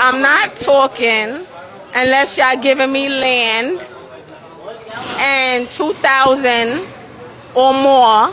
I'm not talking unless y'all giving me land and 2,000 or more.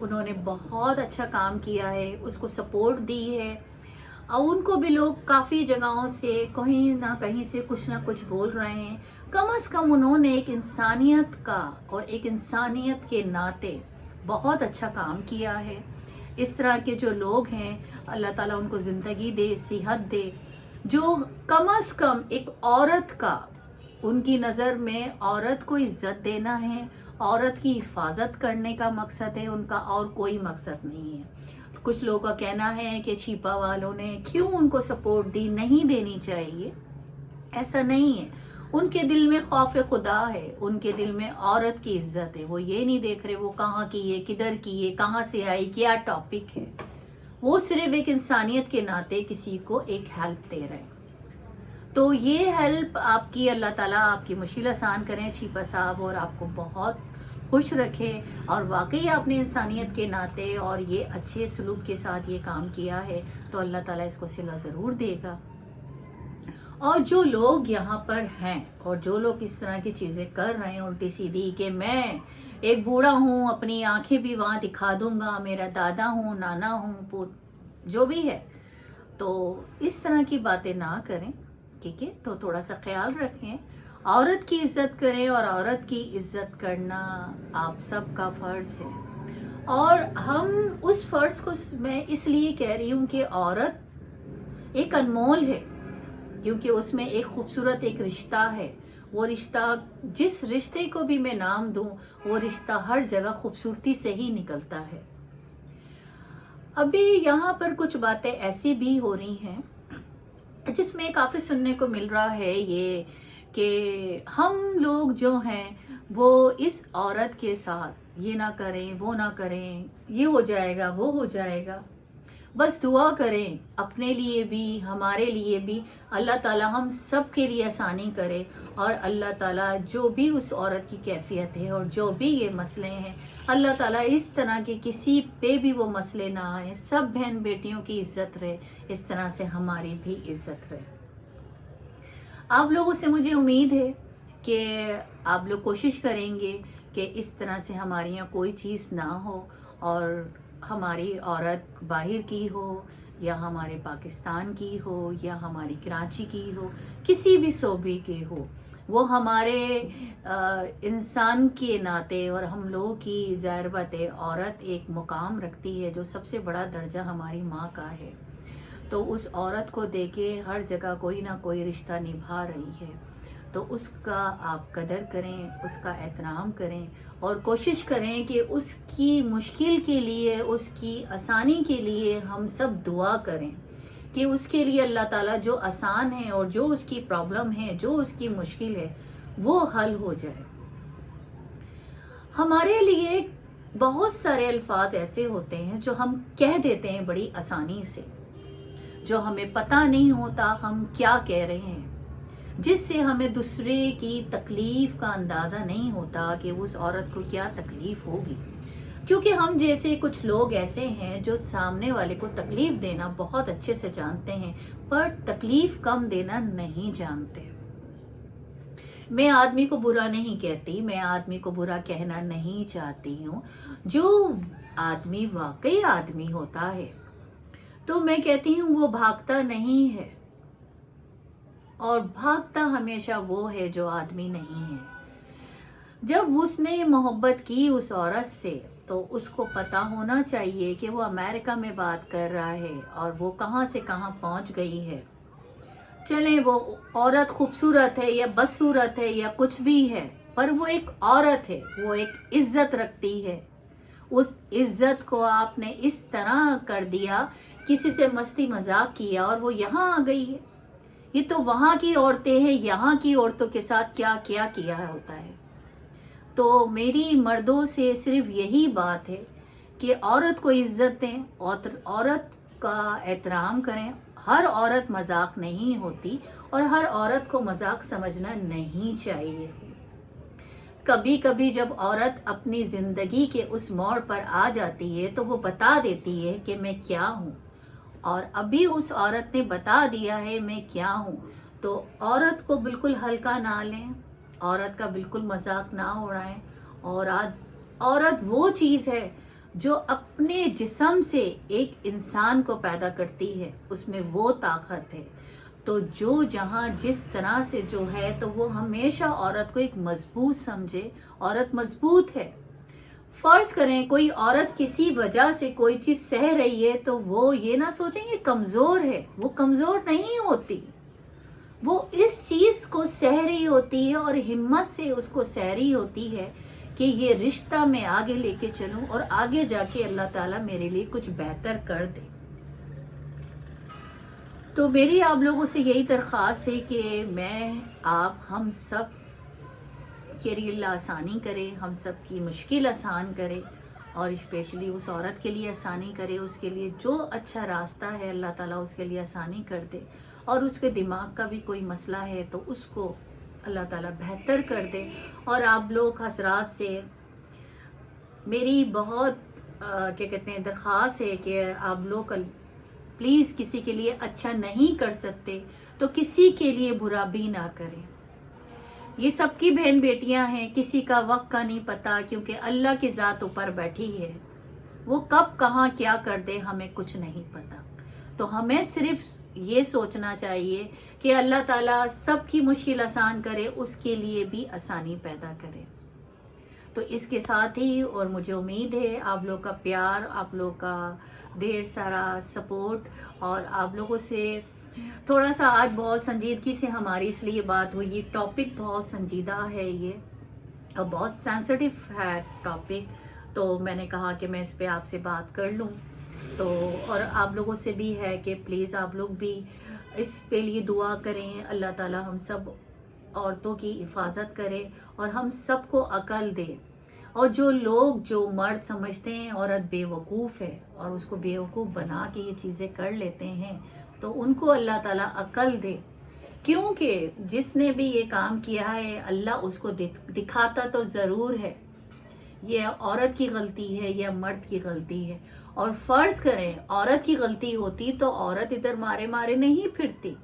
انہوں نے بہت اچھا کام کیا ہے، اس کو سپورٹ دی ہے، اور ان کو بھی لوگ کافی جگہوں سے کہیں نہ کہیں سے کچھ نہ کچھ بول رہے ہیں۔ کم از کم انہوں نے ایک انسانیت کا اور ایک انسانیت کے ناطے بہت اچھا کام کیا ہے۔ اس طرح کے جو لوگ ہیں اللہ تعالیٰ ان کو زندگی دے، صحت دے، جو کم از کم ایک عورت کا، ان کی نظر میں عورت کو عزت دینا ہے، عورت کی حفاظت کرنے کا مقصد ہے ان کا، اور کوئی مقصد نہیں ہے۔ کچھ لوگوں کا کہنا ہے کہ چھیپا والوں نے کیوں ان کو سپورٹ دی، نہیں دینی چاہیے۔ ایسا نہیں ہے، ان کے دل میں خوف خدا ہے، ان کے دل میں عورت کی عزت ہے۔ وہ یہ نہیں دیکھ رہے وہ کہاں کی ہے، کدھر کی ہے، کہاں سے آئی، کیا ٹاپک ہے۔ وہ صرف ایک انسانیت کے ناطے کسی کو ایک ہیلپ دے رہے ہیں۔ تو یہ ہیلپ آپ کی اللہ تعالیٰ آپ کی مشکل آسان کریں چھیپا صاحب، اور آپ کو بہت خوش رکھے، اور واقعی آپ نے انسانیت کے ناطے اور یہ اچھے سلوک کے ساتھ یہ کام کیا ہے، تو اللہ تعالیٰ اس کو صلہ ضرور دے گا۔ اور جو لوگ یہاں پر ہیں اور جو لوگ اس طرح کی چیزیں کر رہے ہیں الٹی سیدھی، کہ میں ایک بوڑھا ہوں، اپنی آنکھیں بھی وہاں دکھا دوں گا، میرا دادا ہوں، نانا ہوں، جو بھی ہے، تو اس طرح کی باتیں نہ کریں، ٹھیک ہے؟ تو تھوڑا سا خیال رکھیں، عورت کی عزت کریں، اور عورت کی عزت کرنا آپ سب کا فرض ہے۔ اور ہم اس فرض کو میں اس لیے کہہ رہی ہوں کہ عورت ایک انمول ہے، کیونکہ اس میں ایک خوبصورت ایک رشتہ ہے۔ وہ رشتہ، جس رشتے کو بھی میں نام دوں، وہ رشتہ ہر جگہ خوبصورتی سے ہی نکلتا ہے۔ ابھی یہاں پر کچھ باتیں ایسی بھی ہو رہی ہیں جس میں کافی سننے کو مل رہا ہے یہ کہ ہم لوگ جو ہیں وہ اس عورت کے ساتھ یہ نہ کریں، وہ نہ کریں، یہ ہو جائے گا، وہ ہو جائے گا۔ بس دعا کریں اپنے لیے بھی، ہمارے لیے بھی، اللہ تعالیٰ ہم سب کے لیے آسانی کرے، اور اللہ تعالیٰ جو بھی اس عورت کی کیفیت ہے اور جو بھی یہ مسئلے ہیں، اللہ تعالیٰ اس طرح کے کسی پہ بھی وہ مسئلے نہ آئیں، سب بہن بیٹیوں کی عزت رہے، اس طرح سے ہماری بھی عزت رہے۔ آپ لوگوں سے مجھے امید ہے کہ آپ لوگ کوشش کریں گے کہ اس طرح سے ہمارے یہاں کوئی چیز نہ ہو، اور ہماری عورت باہر کی ہو یا ہمارے پاکستان کی ہو یا ہماری کراچی کی ہو، کسی بھی صوبے کی ہو، وہ ہمارے انسان کے ناطے اور ہم لوگوں کی ظاہر بات ہے عورت ایک مقام رکھتی ہے جو سب سے بڑا درجہ ہماری ماں کا ہے۔ تو اس عورت کو دیکھے ہر جگہ کوئی نہ کوئی رشتہ نبھا رہی ہے، تو اس کا آپ قدر کریں، اس کا احترام کریں، اور کوشش کریں کہ اس کی مشکل کے لیے، اس کی آسانی کے لیے ہم سب دعا کریں کہ اس کے لیے اللہ تعالیٰ جو آسان ہے اور جو اس کی پرابلم ہے، جو اس کی مشکل ہے، وہ حل ہو جائے۔ ہمارے لیے بہت سارے الفاظ ایسے ہوتے ہیں جو ہم کہہ دیتے ہیں بڑی آسانی سے، جو ہمیں پتہ نہیں ہوتا ہم کیا کہہ رہے ہیں، جس سے ہمیں دوسرے کی تکلیف کا اندازہ نہیں ہوتا کہ اس عورت کو کیا تکلیف ہوگی، کیونکہ ہم جیسے کچھ لوگ ایسے ہیں جو سامنے والے کو تکلیف دینا بہت اچھے سے جانتے ہیں، پر تکلیف کم دینا نہیں جانتے۔ میں آدمی کو برا نہیں کہتی، میں آدمی کو برا کہنا نہیں چاہتی ہوں، جو آدمی واقعی آدمی ہوتا ہے تو میں کہتی ہوں وہ بھاگتا نہیں ہے، اور بھاگتا ہمیشہ وہ ہے جو آدمی نہیں ہے۔ جب اس نے محبت کی اس عورت سے تو اس کو پتہ ہونا چاہیے کہ وہ امریکہ میں بات کر رہا ہے اور وہ کہاں سے کہاں پہنچ گئی ہے۔ چلیں وہ عورت خوبصورت ہے یا بدصورت ہے یا کچھ بھی ہے، پر وہ ایک عورت ہے، وہ ایک عزت رکھتی ہے۔ اس عزت کو آپ نے اس طرح کر دیا، کسی سے مستی مذاق کیا اور وہ یہاں آ گئی ہے۔ یہ تو وہاں کی عورتیں ہیں، یہاں کی عورتوں کے ساتھ کیا کیا کیا ہوتا ہے۔ تو میری مردوں سے صرف یہی بات ہے کہ عورت کو عزت دیں، عورت کا احترام کریں۔ ہر عورت مذاق نہیں ہوتی اور ہر عورت کو مذاق سمجھنا نہیں چاہیے۔ کبھی کبھی جب عورت اپنی زندگی کے اس موڑ پر آ جاتی ہے تو وہ بتا دیتی ہے کہ میں کیا ہوں، اور ابھی اس عورت نے بتا دیا ہے میں کیا ہوں، تو عورت کو بالکل ہلکا نہ لیں، عورت کا بالکل مذاق نہ اڑائیں۔ اور عورت وہ چیز ہے جو اپنے جسم سے ایک انسان کو پیدا کرتی ہے اس میں وہ طاقت ہے. تو جو جہاں جس طرح سے جو ہے تو وہ ہمیشہ عورت کو ایک مضبوط سمجھے. عورت مضبوط ہے. فرض کریں کوئی عورت کسی وجہ سے کوئی چیز سہ رہی ہے تو وہ یہ نہ سوچیں یہ کمزور ہے. وہ کمزور نہیں ہوتی. وہ اس چیز کو سہ رہی ہوتی ہے اور ہمت سے اس کو سہ رہی ہوتی ہے کہ یہ رشتہ میں آگے لے کے چلوں اور آگے جا کے اللہ تعالیٰ میرے لیے کچھ بہتر کر دے. تو میری آپ لوگوں سے یہی درخواست ہے کہ میں آپ ہم سب کے لیے اللہ آسانی کرے, ہم سب کی مشکل آسان کرے اور اسپیشلی اس عورت کے لیے آسانی کرے. اس کے لیے جو اچھا راستہ ہے اللہ تعالیٰ اس کے لیے آسانی کر دے, اور اس کے دماغ کا بھی کوئی مسئلہ ہے تو اس کو اللہ تعالیٰ بہتر کر دے. اور آپ لوگ حضرات سے میری بہت کیا کہتے ہیں درخواست ہے کہ آپ لوگ پلیز کسی کے لیے اچھا نہیں کر سکتے تو کسی کے لیے برا بھی نہ کریں. یہ سب کی بہن بیٹیاں ہیں, کسی کا وقت کا نہیں پتا کیونکہ اللہ کی ذات اوپر بیٹھی ہے. وہ کب کہاں کیا کر دے ہمیں کچھ نہیں پتا. تو ہمیں صرف یہ سوچنا چاہیے کہ اللہ تعالیٰ سب کی مشکل آسان کرے, اس کے لیے بھی آسانی پیدا کرے. تو اس کے ساتھ ہی اور مجھے امید ہے آپ لوگ کا پیار, آپ لوگ کا ڈھیر سارا سپورٹ, اور آپ لوگوں سے تھوڑا سا آج بہت سنجیدگی سے ہماری اس لیے بات ہوئی. یہ ٹاپک بہت سنجیدہ ہے یہ اور بہت سینسٹیو ہے ٹاپک, تو میں نے کہا کہ میں اس پہ آپ سے بات کر لوں. تو اور آپ لوگوں سے بھی ہے کہ پلیز آپ لوگ بھی اس پہ لیے دعا کریں. اللہ تعالیٰ ہم سب عورتوں کی حفاظت کرے اور ہم سب کو عقل دے. اور جو لوگ جو مرد سمجھتے ہیں عورت بے وقوف ہے اور اس کو بے وقوف بنا کے یہ چیزیں کر لیتے ہیں تو ان کو اللہ تعالیٰ عقل دے. کیونکہ جس نے بھی یہ کام کیا ہے اللہ اس کو دکھاتا تو ضرور ہے یہ عورت کی غلطی ہے یا مرد کی غلطی ہے. اور فرض کریں عورت کی غلطی ہوتی تو عورت ادھر مارے مارے نہیں پھرتی.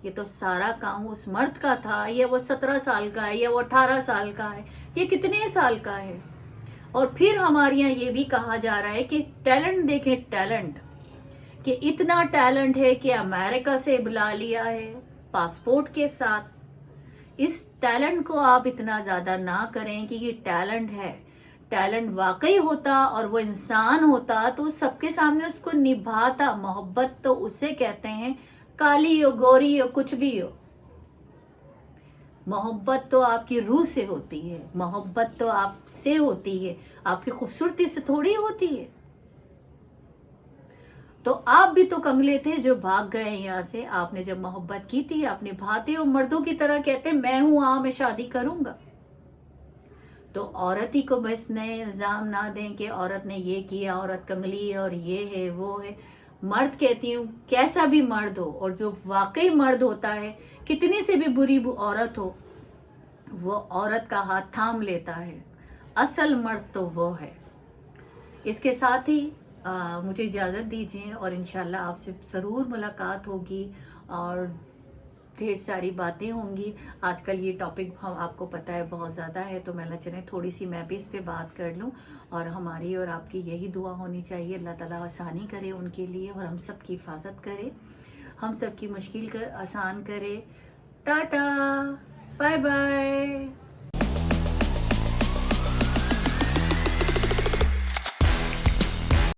یہ تو سارا کام اس مرد کا تھا, یا وہ 17 سال کا ہے یا وہ 18 سال کا ہے, یہ کتنے سال کا ہے. اور پھر ہمارے یہاں یہ بھی کہا جا رہا ہے کہ ٹیلنٹ دیکھیں, ٹیلنٹ کہ اتنا ٹیلنٹ ہے کہ امریکہ سے بلا لیا ہے پاسپورٹ کے ساتھ. اس ٹیلنٹ کو آپ اتنا زیادہ نہ کریں کہ یہ ٹیلنٹ ہے. ٹیلنٹ واقعی ہوتا اور وہ انسان ہوتا تو سب کے سامنے اس کو نبھاتا. محبت تو اسے کہتے ہیں, کالی ہو گوری ہو کچھ بھی ہو, محبت تو آپ کی روح سے ہوتی ہے. محبت تو آپ سے ہوتی ہے, آپ کی خوبصورتی سے تھوڑی ہوتی ہے. تو آپ بھی تو کنگلے تھے جو بھاگ گئے یہاں سے. آپ نے جب محبت کی تھی آپ نبھاتے ہو, مردوں کی طرح کہتے میں ہوں ہاں میں شادی کروں گا. تو عورت ہی کو بس نئے الزام نہ دیں کہ عورت نے یہ کیا, عورت کنگلی ہے اور یہ ہے وہ ہے. مرد کہتی ہوں کیسا بھی مرد ہو, اور جو واقعی مرد ہوتا ہے کتنی سے بھی بری عورت ہو وہ عورت کا ہاتھ تھام لیتا ہے. اصل مرد تو وہ ہے. اس کے ساتھ ہی مجھے اجازت دیجیے اور انشاءاللہ آپ سے ضرور ملاقات ہوگی اور ڈھیر ساری باتیں ہوں گی. آج کل یہ ٹاپک آپ کو پتہ ہے بہت زیادہ ہے, تو میں نہ چلیں تھوڑی سی میں بھی اس پہ بات کر لوں. اور ہماری اور آپ کی یہی دعا ہونی چاہیے, اللہ تعالیٰ آسانی کرے ان کے لیے اور ہم سب کی حفاظت کرے, ہم سب کی مشکل آسان کرے. Tata, bye bye.